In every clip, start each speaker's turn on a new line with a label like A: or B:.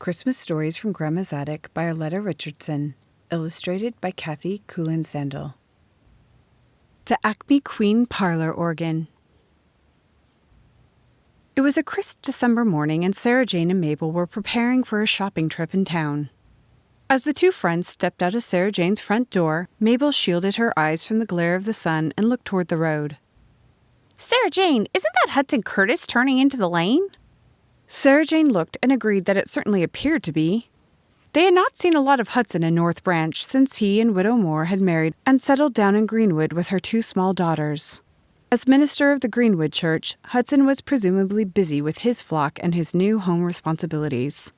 A: Christmas Stories from Grandma's Attic by Arleta Richardson, illustrated by Kulin-Sandel. The Acme Queen Parlor Organ. It was a crisp December morning, and Sarah Jane and Mabel were preparing for a shopping trip in town. As the two friends stepped out of Sarah Jane's front door, Mabel shielded her eyes from the glare of the sun and looked toward the road.
B: "Sarah Jane, isn't that Hudson Curtis turning into the lane?"
A: Sarah Jane looked and agreed that it certainly appeared to be. They had not seen a lot of Hudson in North Branch since he and Widow Moore had married and settled down in Greenwood with her two small daughters. As minister of the Greenwood Church, Hudson was presumably busy with his flock and his new home responsibilities.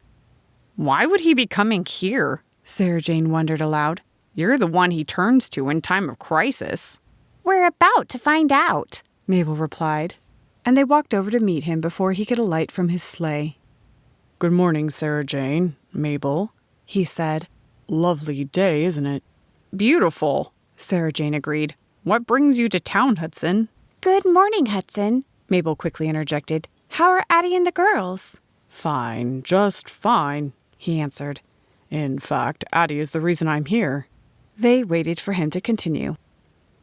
B: "Why would he be coming here?"
A: Sarah Jane wondered aloud.
B: "You're the one he turns to in time of crisis."
C: "We're about to find out,"
A: Mabel replied, and they walked over to meet him before he could alight from his sleigh.
D: "Good morning, Sarah Jane, Mabel,"
A: he said.
D: "Lovely day, isn't it?"
B: "Beautiful," Sarah Jane agreed. "What brings you to town, Hudson?"
C: "Good morning, Hudson,"
A: Mabel quickly interjected.
C: "How are Addie and the girls?"
D: "Fine, just fine,"
A: he answered.
D: "In fact, Addie is the reason I'm here."
A: They waited for him to continue.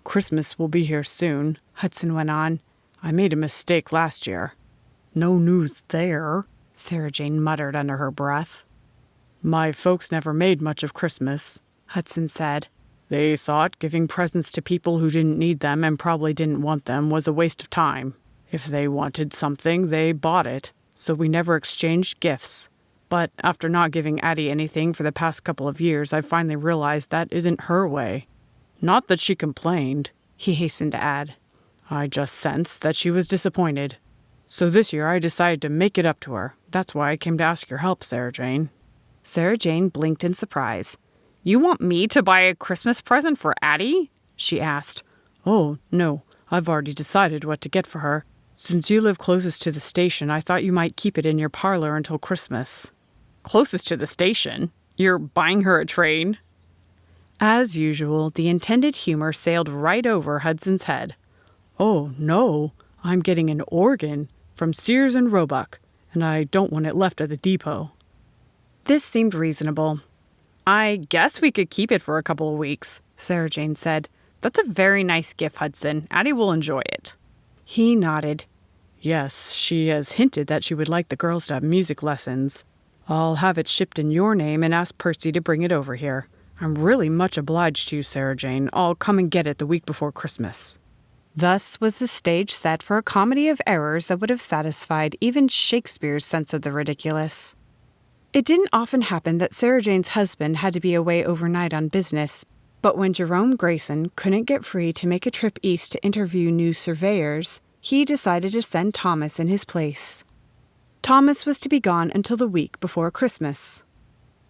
D: "Christmas will be here soon," Hudson went on. "I made a mistake last year." "No news there," Sarah Jane muttered under her breath. "My folks never made much of Christmas," Hudson said. "They thought giving presents to people who didn't need them and probably didn't want them was a waste of time. If they wanted something, they bought it, so we never exchanged gifts. But after not giving Addie anything for the past couple of years, I finally realized that isn't her way. Not that she complained," he hastened to add. "I just sensed that she was disappointed. So this year I decided to make it up to her. That's why I came to ask your help, Sarah Jane."
A: Sarah Jane blinked in surprise.
B: "You want me to buy a Christmas present for Addie?" she asked.
D: "Oh, no, I've already decided what to get for her. Since you live closest to the station, I thought you might keep it in your parlor until Christmas."
B: "Closest to the station? You're buying her a train?"
A: As usual, the intended humor sailed right over Hudson's head.
D: "Oh, no, I'm getting an organ from Sears and Roebuck, and I don't want it left at the depot."
A: This seemed reasonable.
B: "I guess we could keep it for a couple of weeks," Sarah Jane said. "That's a very nice gift, Hudson. Addie will enjoy it."
A: He nodded.
D: "Yes, she has hinted that she would like the girls to have music lessons. I'll have it shipped in your name and ask Percy to bring it over here. I'm really much obliged to you, Sarah Jane. I'll come and get it the week before Christmas."
A: Thus was the stage set for a comedy of errors that would have satisfied even Shakespeare's sense of the ridiculous. It didn't often happen that Sarah Jane's husband had to be away overnight on business, but when Jerome Grayson couldn't get free to make a trip east to interview new surveyors, he decided to send Thomas in his place. Thomas was to be gone until the week before Christmas.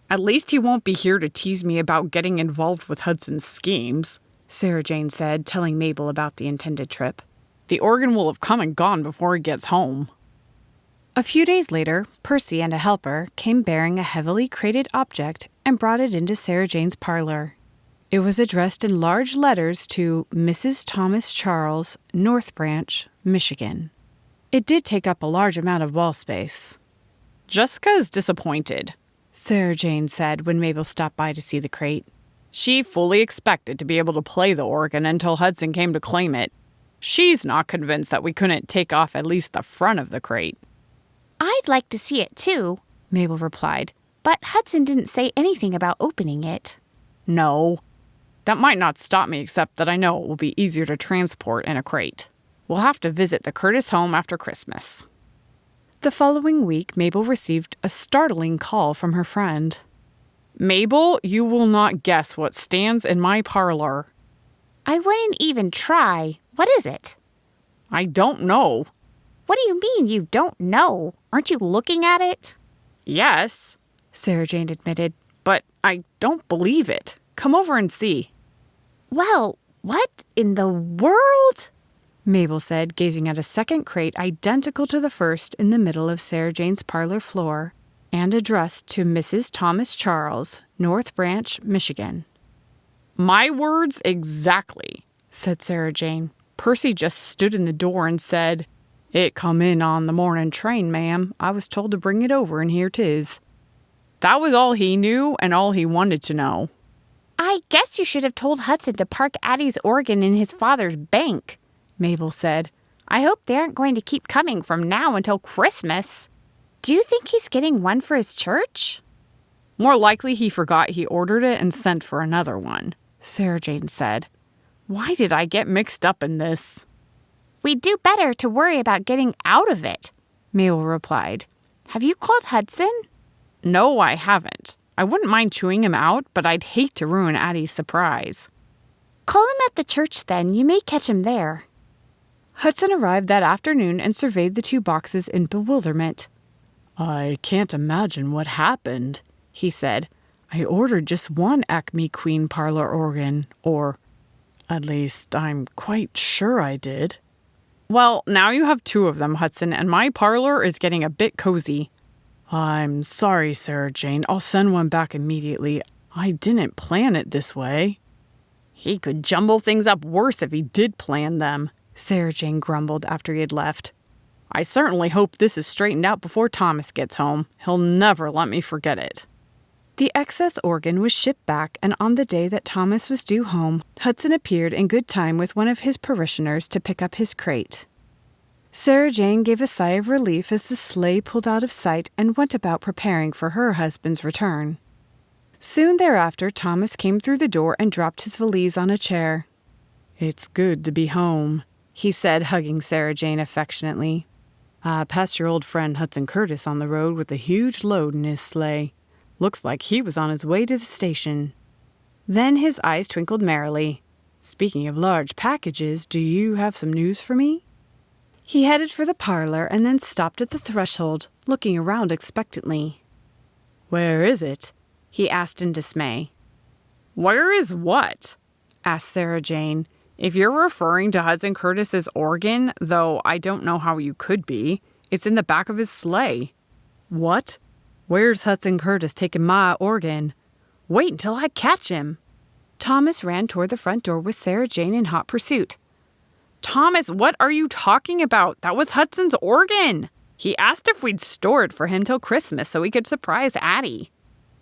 B: "At least he won't be here to tease me about getting involved with Hudson's schemes,"
A: Sarah Jane said, telling Mabel about the intended trip.
B: "The organ will have come and gone before he gets home."
A: A few days later, Percy and a helper came bearing a heavily crated object and brought it into Sarah Jane's parlor. It was addressed in large letters to Mrs. Thomas Charles, North Branch, Michigan. It did take up a large amount of wall space.
B: "Jessica is disappointed,"
A: Sarah Jane said when Mabel stopped by to see the crate.
B: "She fully expected to be able to play the organ until Hudson came to claim it. She's not convinced that we couldn't take off at least the front of the crate."
C: "I'd like to see it too,"
A: Mabel replied.
C: "but Hudson didn't say anything about opening it."
B: "No. That might not stop me, except that I know it will be easier to transport in a crate. We'll have to visit the Curtis home after Christmas."
A: The following week, Mabel received a startling call from her friend.
B: "Mabel, you will not guess what stands in my parlor."
C: "I wouldn't even try. What is it?"
B: "I don't know."
C: "What do you mean you don't know? Aren't you looking at it?"
B: "Yes,"
A: Sarah Jane admitted.
B: "but I don't believe it. Come over and see."
C: "Well, what in the world?"
A: Mabel said, gazing at a second crate identical to the first in the middle of Sarah Jane's parlor floor and addressed to Mrs. Thomas Charles, North Branch, Michigan.
B: "My words exactly,"
A: said Sarah Jane.
B: "Percy just stood in the door and said, 'It come in on the morning train, ma'am. I was told to bring it over, and here 'tis.'" That was all he knew and all he wanted to know.
C: I guess you should have told Hudson to park Addie's organ in his father's bank, Mabel said. I hope they aren't going to keep coming from now until Christmas. Do you think he's getting one for his church?
B: More likely he forgot he ordered it and sent for another one, Sarah Jane said. Why did I get mixed up in this?
C: We'd do better to worry about getting out of it, Mabel replied. Have you called Hudson?
B: No, I haven't. I wouldn't mind chewing him out, but I'd hate to ruin Addie's surprise.
C: Call him at the church then. You may catch him there.
A: Hudson arrived that afternoon and surveyed the 2 boxes in bewilderment.
D: I can't imagine what happened, he said. I ordered just one Acme Queen parlor organ, or at least I'm quite sure I did.
B: Well, now you have 2 of them, Hudson, and my parlor is getting a bit cozy.
D: I'm sorry, Sarah Jane. I'll send one back immediately. I didn't plan it this way.
B: He could jumble things up worse if he did plan them,
A: Sarah Jane grumbled after he had left.
B: I certainly hope this is straightened out before Thomas gets home. He'll never let me forget it.
A: The excess organ was shipped back, and on the day that Thomas was due home, Hudson appeared in good time with one of his parishioners to pick up his crate. Sarah Jane gave a sigh of relief as the sleigh pulled out of sight and went about preparing for her husband's return. Soon thereafter, Thomas came through the door and dropped his valise on a chair.
D: It's good to be home,
A: he said, hugging Sarah Jane affectionately.
D: I passed your old friend Hudson Curtis on the road with a huge load in his sleigh. Looks like he was on his way to the station.
A: Then his eyes twinkled merrily.
D: Speaking of large packages, do you have some news for me?
A: He headed for the parlor and then stopped at the threshold, looking around expectantly.
D: Where is it?
A: He asked in dismay.
B: Where is what?
A: Asked Sarah Jane.
B: If you're referring to Hudson Curtis's organ, though I don't know how you could be, it's in the back of his sleigh.
A: What? Where's Hudson Curtis taking my organ? Wait until I catch him. Thomas ran toward the front door with Sarah Jane in hot pursuit.
B: Thomas, what are you talking about? That was Hudson's organ. He asked if we'd store it for him till Christmas so we could surprise Addie.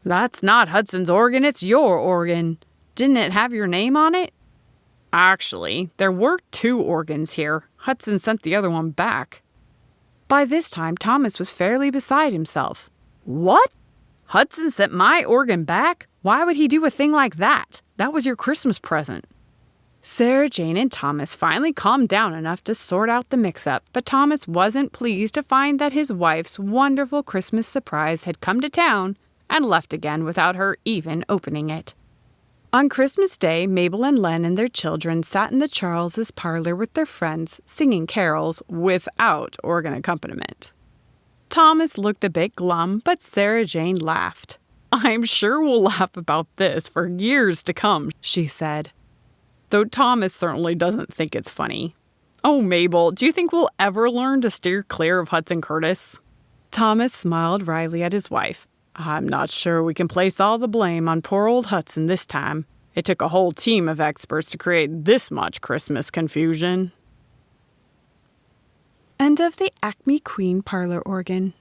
A: That's not Hudson's organ, it's your organ. Didn't it have your name on it?
B: Actually, there were 2 organs here. Hudson sent the other one back.
A: By this time, Thomas was fairly beside himself.
B: What? Hudson sent my organ back? Why would he do a thing like that? That was your Christmas present.
A: Sarah Jane and Thomas finally calmed down enough to sort out the mix-up, but Thomas wasn't pleased to find that his wife's wonderful Christmas surprise had come to town and left again without her even opening it. On Christmas Day, Mabel and Len and their children sat in the Charleses' parlor with their friends, singing carols without organ accompaniment. Thomas looked a bit glum, but Sarah Jane laughed.
B: I'm sure we'll laugh about this for years to come, she said. Though Thomas certainly doesn't think it's funny. Oh, Mabel, do you think we'll ever learn to steer clear of Hudson Curtis?
A: Thomas smiled wryly at his wife.
D: I'm not sure we can place all the blame on poor old Hudson this time. It took a whole team of experts to create this much Christmas confusion.
A: End of the Acme Queen parlor organ.